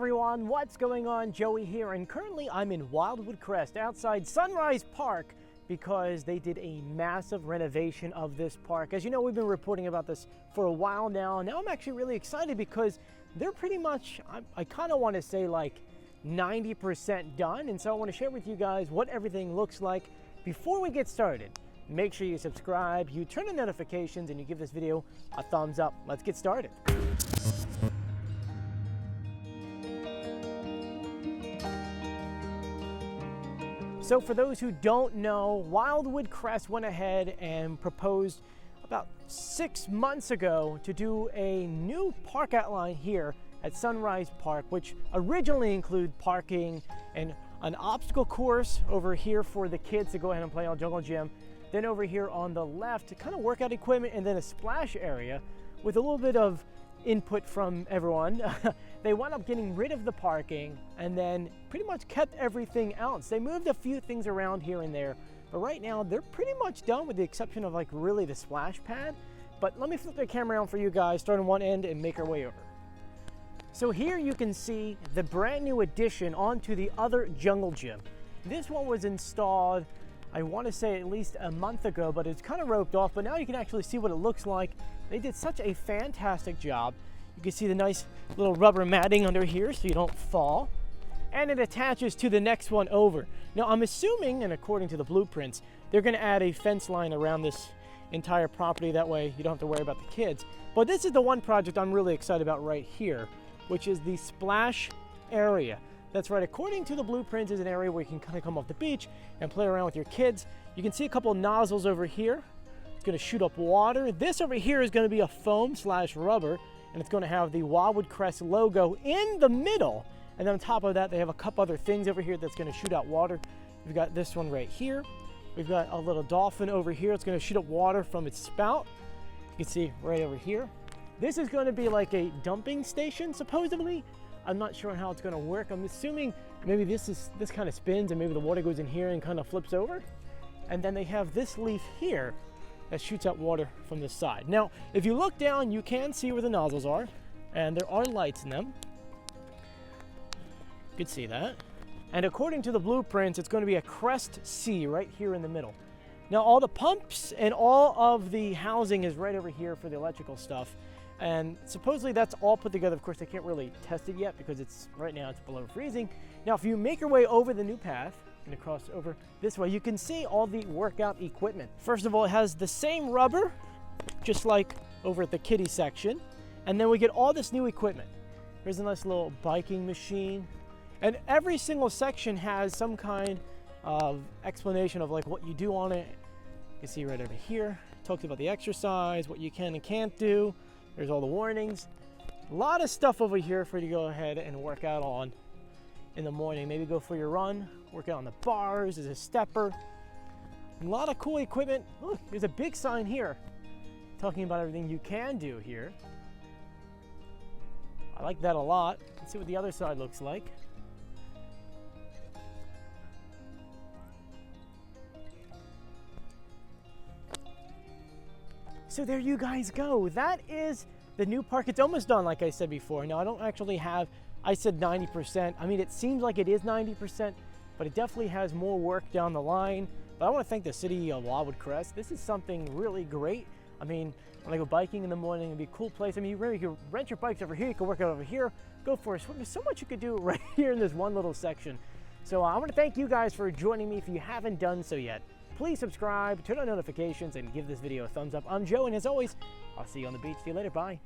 everyone, what's going on? Joey here, and currently I'm in Wildwood Crest outside Sunrise Park because they did a massive renovation of this park. As you know, we've been reporting about this for a while now. Now I'm actually really excited because they're pretty much, I kind of want to say like 90% done, and so I want to share with you guys what everything looks like. Before we get started, make sure you subscribe, you turn on notifications, and you give this video a thumbs up. Let's get started. So for those who don't know, Wildwood Crest went ahead and proposed about 6 months ago to do a new park outline here at Sunrise Park, which originally included parking and an obstacle course over here for the kids to go ahead and play on jungle gym. Then over here on the left, kind of workout equipment, and then a splash area with a little bit of input from everyone. They wound up getting rid of the parking and then pretty much kept everything else. They moved a few things around here and there, but right now they're pretty much done with the exception of like really the splash pad. But let me flip the camera around for you guys, start on one end and make our way over. So here you can see the brand new addition onto the other jungle gym. This one was installed, I want to say at least a month ago, but it's kind of roped off, but now you can actually see what it looks like. They did such a fantastic job. You can see the nice little rubber matting under here so you don't fall. And it attaches to the next one over. Now I'm assuming, and according to the blueprints, they're going to add a fence line around this entire property. That way you don't have to worry about the kids. But this is the one project I'm really excited about right here, which is the splash area. That's right, according to the blueprints, is an area where you can kind of come off the beach and play around with your kids. You can see a couple of nozzles over here. It's going to shoot up water. This over here is going to be a foam / rubber, and it's going to have the Wildwood Crest logo in the middle. And then on top of that, they have a couple other things over here that's going to shoot out water. We've got this one right here. We've got a little dolphin over here. It's going to shoot up water from its spout. You can see right over here. This is going to be like a dumping station, supposedly. I'm not sure how it's going to work. I'm assuming maybe this kind of spins and maybe the water goes in here and kind of flips over. And then they have this leaf here that shoots out water from the side. Now, if you look down, you can see where the nozzles are, and there are lights in them. You can see that. And according to the blueprints, it's going to be a Crest C right here in the middle. Now, all the pumps and all of the housing is right over here for the electrical stuff. And supposedly that's all put together. Of course, they can't really test it yet because right now it's below freezing. Now, if you make your way over the new path, and cross over this way, you can see all the workout equipment. First of all, it has the same rubber, just like over at the kiddie section. And then we get all this new equipment. Here's a nice little biking machine. And every single section has some kind of explanation of like what you do on it. You can see right over here, it talks about the exercise, what you can and can't do. There's all the warnings. A lot of stuff over here for you to go ahead and work out on in the morning. Maybe go for your run, work out on the bars, there's a stepper. A lot of cool equipment. Look, there's a big sign here talking about everything you can do here. I like that a lot. Let's see what the other side looks like. So there you guys go. That is the new park. It's almost done, like I said before. Now, I don't actually have, I said 90%. I mean, it seems like it is 90%, but it definitely has more work down the line. But I want to thank the city of Wildwood Crest. This is something really great. I mean, when I go biking in the morning, it'd be a cool place. I mean, you can rent your bikes over here, you can work out over here, go for a swim. There's so much you could do right here in this one little section. So I want to thank you guys for joining me. If you haven't done so yet, please subscribe, turn on notifications, and give this video a thumbs up. I'm Joe, and as always, I'll see you on the beach. See you later. Bye.